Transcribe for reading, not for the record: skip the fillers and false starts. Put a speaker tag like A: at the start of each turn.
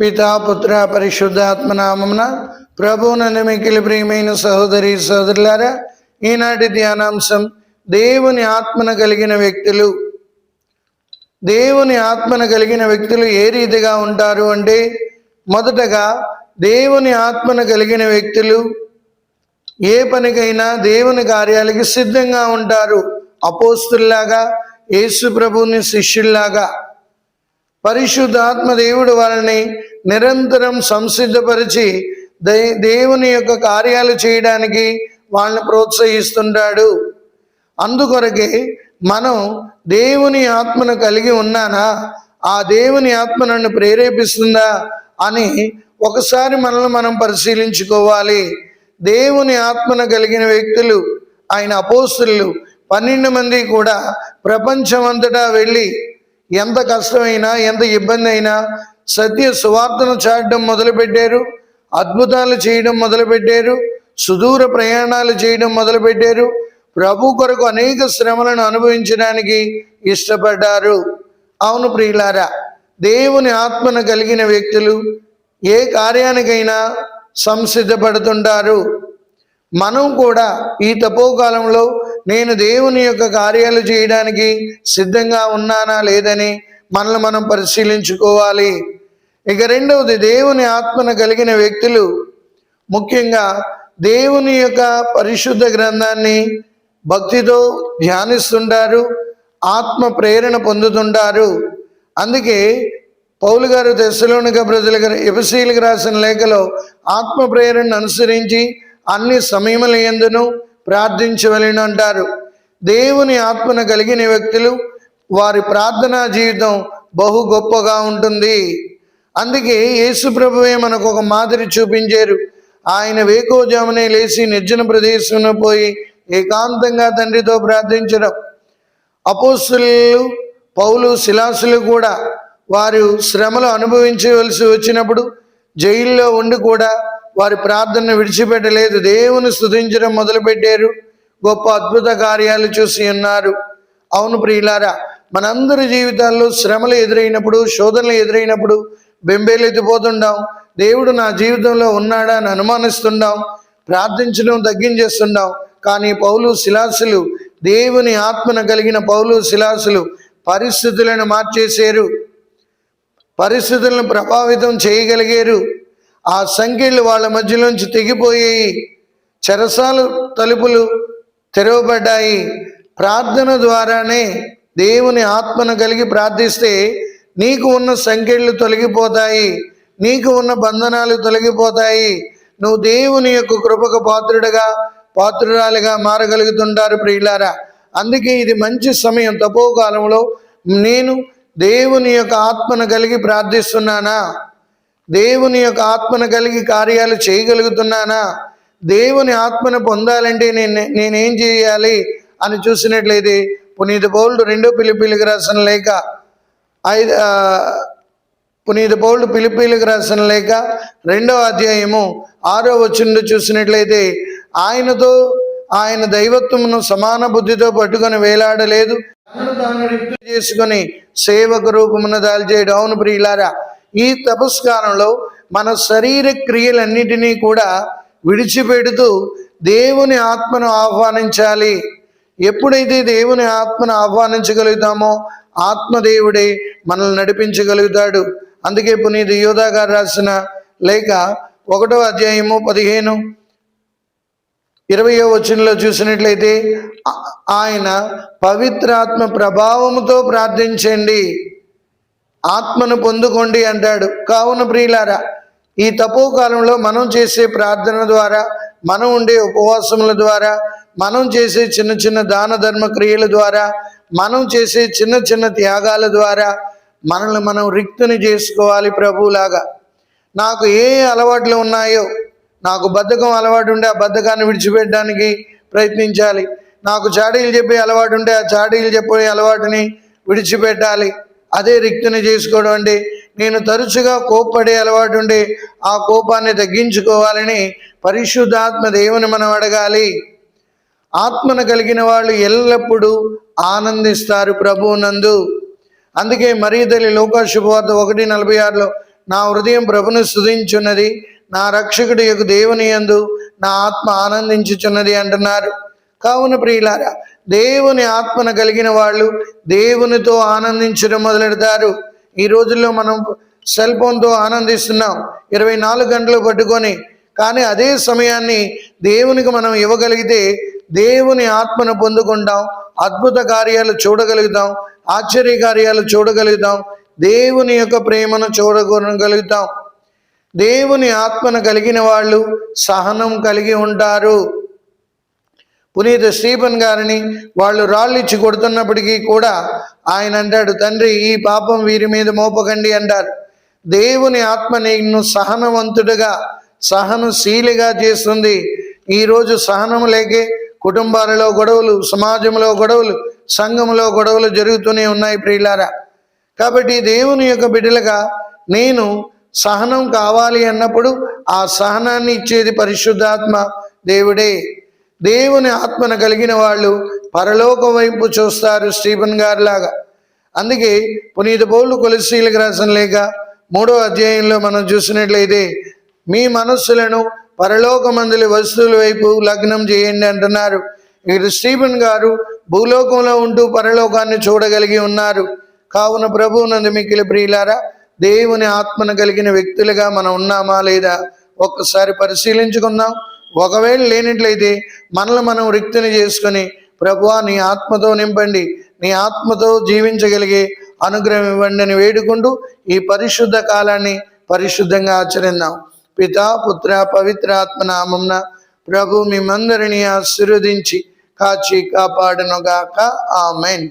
A: పితా పుత్ర పరిశుద్ధాత్మ నామమున ప్రభువునందు మిక్కిలి ప్రియమైన సహోదరి సహోదరులారా, ఈనాటి ధ్యానాంశం దేవుని ఆత్మను కలిగిన వ్యక్తులు. దేవుని ఆత్మను కలిగిన వ్యక్తులు ఏ రీతిగా ఉంటారు అంటే, మొదటగా దేవుని ఆత్మను కలిగిన వ్యక్తులు ఏ పనికైనా దేవుని కార్యాలకి సిద్ధంగా ఉంటారు. అపోస్తుల్లాగా, యేసు ప్రభువుని శిష్యుల్లాగా పరిశుద్ధాత్మ దేవుడు వాళ్ళని నిరంతరం సంసిద్ధపరిచి దేవుని యొక్క కార్యాలు చేయడానికి వాళ్ళని ప్రోత్సహిస్తుంటాడు. అందుకొరకే మనం దేవుని ఆత్మను కలిగి ఉన్నానా, ఆ దేవుని ఆత్మ నన్ను ప్రేరేపిస్తుందా అని ఒకసారి మనల్ని మనం పరిశీలించుకోవాలి. దేవుని ఆత్మను కలిగిన వ్యక్తులు ఆయన అపోస్తులు 12 మంది కూడా ప్రపంచమంతటా వెళ్ళి ఎంత కష్టమైనా ఎంత ఇబ్బంది అయినా సత్య సువార్తను చాటడం మొదలుపెట్టారు, అద్భుతాలు చేయడం మొదలుపెట్టారు, సుదూర ప్రయాణాలు చేయడం మొదలుపెట్టారు, ప్రభు కొరకు అనేక శ్రమలను అనుభవించడానికి ఇష్టపడ్డారు. అవును ప్రియులారా, దేవుని ఆత్మను కలిగిన వ్యక్తులు ఏ కార్యానికైనా సంసిద్ధపడుతుంటారు. మనం కూడా ఈ తపోకాలంలో నేను దేవుని యొక్క కార్యాలు చేయడానికి సిద్ధంగా ఉన్నానా లేదని మనల్ని మనం పరిశీలించుకోవాలి. ఇక రెండవది, దేవుని ఆత్మను కలిగిన వ్యక్తులు ముఖ్యంగా దేవుని యొక్క పరిశుద్ధ గ్రంథాన్ని భక్తితో ధ్యానిస్తుంటారు, ఆత్మ ప్రేరణ పొందుతుంటారు. అందుకే పౌలు గారు తెస్సలోనిక ప్రజలకు ఎఫెసీయులకు రాసిన లేఖలో ఆత్మ ప్రేరణను అనుసరించి అన్ని సమయముల యందును ప్రార్థించవలెను అంటారు. దేవుని ఆత్మను కలిగిన వ్యక్తులు వారి ప్రార్థనా జీవితం బహు గొప్పగా ఉంటుంది. అందుకే యేసు ప్రభువే మనకు ఒక మాదిరి చూపించారు. ఆయన వేకోజామునే లేచి నిర్జన ప్రదేశంలో పోయి ఏకాంతంగా తండ్రితో ప్రార్థించడం. అపోస్తలులు పౌలు శిలాసులు కూడా వారు శ్రమలు అనుభవించవలసి వచ్చినప్పుడు జైల్లో ఉండి కూడా వారి ప్రార్థనను విడిచిపెట్టలేదు. దేవుని స్తుతించడం మొదలుపెట్టారు, గొప్ప అద్భుత కార్యాలు చూసి ఉన్నారు. అవును ప్రియులారా, మనందరి జీవితాల్లో శ్రమలు ఎదురైనప్పుడు, శోధనలు ఎదురైనప్పుడు బెంబేలెత్తిపోతుంటాం. దేవుడు నా జీవితంలో ఉన్నాడా అని అనుమానిస్తుంటాం, ప్రార్థించడం తగ్గించేస్తుంటాం. కానీ పౌలు శిలాసులు, దేవుని ఆత్మను కలిగిన పౌలు శిలాసులు పరిస్థితులను మార్చేశారు, పరిస్థితులను ప్రభావితం చేయగలిగారు. ఆ సంఖ్యలు వాళ్ళ మధ్యలోంచి తెగిపోయాయి, చెరసాల తలుపులు తెరవబడ్డాయి. ప్రార్థన ద్వారానే దేవుని ఆత్మను కలిగి ప్రార్థిస్తే నీకు ఉన్న సంఖ్యలు తొలగిపోతాయి, నీకు ఉన్న బంధనాలు తొలగిపోతాయి. నువ్వు దేవుని యొక్క కృపకు పాత్రురాలుగా మారగలుగుతుంటారు ప్రియులారా. అందుకే ఇది మంచి సమయం. తపోకాలంలో నేను దేవుని యొక్క ఆత్మను కలిగి ప్రార్థిస్తున్నానా, దేవుని యొక్క ఆత్మను కలిగి కార్యాలు చేయగలుగుతున్నానా, దేవుని ఆత్మను పొందాలంటే నేనేం చేయాలి అని చూసినట్లయితే పునీత పౌలుడు 2 ఫిలిప్పీయులకు రాసిన లేఖ పునీత పౌలుడు ఫిలిప్పీయులకు రాసిన లేఖ 2వ అధ్యాయము 6వ వచనంలో చూసినట్లయితే ఆయనతో ఆయన దైవత్వమును సమాన బుద్ధితో పట్టుకొని వేలాడలేదు, తాను రిక్తు చేసుకొని సేవక రూపమును దాల్చేయడం. అవును ప్రియులారా, ఈ తపస్కారంలో మన శరీర క్రియలన్నిటినీ కూడా విడిచిపెడుతూ దేవుని ఆత్మను ఆహ్వానించాలి. ఎప్పుడైతే దేవుని ఆత్మను ఆహ్వానించగలుగుతామో ఆత్మదేవుడే మనల్ని నడిపించగలుగుతాడు. అందుకే పునీత యోధా గారు రాసిన లేఖ 1వ అధ్యాయము 15-20వ వచనంలో చూసినట్లయితే ఆయన పవిత్రాత్మ ప్రభావముతో ప్రార్థించండి, ఆత్మను పొందుకోండి అంటాడు. కావున ప్రియులారా, ఈ తపోకాలంలో మనం చేసే ప్రార్థన ద్వారా, మనం ఉండే ఉపవాసముల ద్వారా, మనం చేసే చిన్న చిన్న దాన ధర్మ క్రియల ద్వారా, మనం చేసే చిన్న చిన్న త్యాగాల ద్వారా మనల్ని మనం రిక్తుని చేసుకోవాలి ప్రభువులాగా. నాకు ఏ అలవాట్లు ఉన్నాయో, నాకు బద్ధకం అలవాటు ఉంటే ఆ బద్ధకాన్ని విడిచిపెట్టడానికి ప్రయత్నించాలి. నాకు చాడీలు చెప్పే అలవాటు ఉంటే ఆ చాడీలు చెప్పే అలవాటుని విడిచిపెట్టాలి. అదే రిక్తుని చేసుకోవడం అంటే. నేను తరచుగా కోప్పడే అలవాటు ఉంటే ఆ కోపాన్ని తగ్గించుకోవాలని పరిశుద్ధాత్మ దేవుని మనం అడగాలి. ఆత్మను కలిగిన వాళ్ళు ఎల్లప్పుడూ ఆనందిస్తారు ప్రభువునందు. అందుకే మరియ తల్లి లూకా శుభవార్త 1:46 నా హృదయం ప్రభుని స్తుతించున్నది, నా రక్షకుడి యొక్క దేవుని యందు నా ఆత్మ ఆనందించుచున్నది అంటున్నారు. కావున ప్రియులారా, దేవుని ఆత్మను కలిగిన వాళ్ళు దేవునితో ఆనందించడం మొదలెడతారు. ఈ రోజుల్లో మనం సెల్ ఫోన్తో ఆనందిస్తున్నాం 24 గంటలు పట్టుకొని. కానీ అదే సమయాన్ని దేవునికి మనం ఇవ్వగలిగితే దేవుని ఆత్మను పొందుకుంటాం, అద్భుత కార్యాలు చూడగలుగుతాం, ఆశ్చర్య కార్యాలు చూడగలుగుతాం, దేవుని యొక్క ప్రేమను చూడగలుగుతాం. దేవుని ఆత్మను కలిగిన వాళ్ళు సహనం కలిగి ఉంటారు. పునీత స్టీఫెన్ గారిని వాళ్ళు రాళ్ళిచ్చి కొడుతున్నప్పటికీ కూడా ఆయన అంటాడు, తండ్రి ఈ పాపం వీరి మీద మోపకండి అంటారు. దేవుని ఆత్మ నిన్ను సహనవంతుడిగా సహనశీలిగా చేస్తుంది. ఈరోజు సహనం లేకే కుటుంబాలలో గొడవలు, సమాజంలో గొడవలు, సంఘంలో గొడవలు జరుగుతూనే ఉన్నాయి ప్రియులారా. కాబట్టి దేవుని యొక్క బిడ్డలుగా నేను సహనం కావాలి అన్నప్పుడు ఆ సహనాన్ని ఇచ్చేది పరిశుద్ధాత్మ దేవుడే. దేవుని ఆత్మను కలిగిన వాళ్ళు పరలోకం వైపు చూస్తారు స్టీఫెన్ గారి లాగా. అందుకే పునీత పౌలు కొలస్సీలకు రాసిన లేఖ 3వ అధ్యాయంలో మనం చూసినట్లయితే మీ మనస్సులను పరలోకమందులి వస్తువుల వైపు లగ్నం చేయండి అంటున్నారు. ఇక్కడ స్టీఫెన్ గారు భూలోకంలో ఉంటూ పరలోకాన్ని చూడగలిగి ఉన్నారు. కావున ప్రభువునందు మిక్కిలి ప్రియులారా, దేవుని ఆత్మను కలిగిన వ్యక్తులుగా మనం ఉన్నామా లేదా ఒక్కసారి పరిశీలించుకుందాం. ఒకవేళ లేనట్లయితే మనల్ని మనం రిక్తిని చేసుకొని, ప్రభువా నీ ఆత్మతో నింపండి, నీ ఆత్మతో జీవించగలిగే అనుగ్రహం ఇవ్వండి అని వేడుకుంటూ ఈ పరిశుద్ధ కాలాన్ని పరిశుద్ధంగా ఆచరిద్దాం. పితా పుత్ర పవిత్ర ఆత్మ నామమున ప్రభు మిమ్మందరినీ ఆశీర్వదించి కాచి కాపాడునుగాక. ఆమెన్.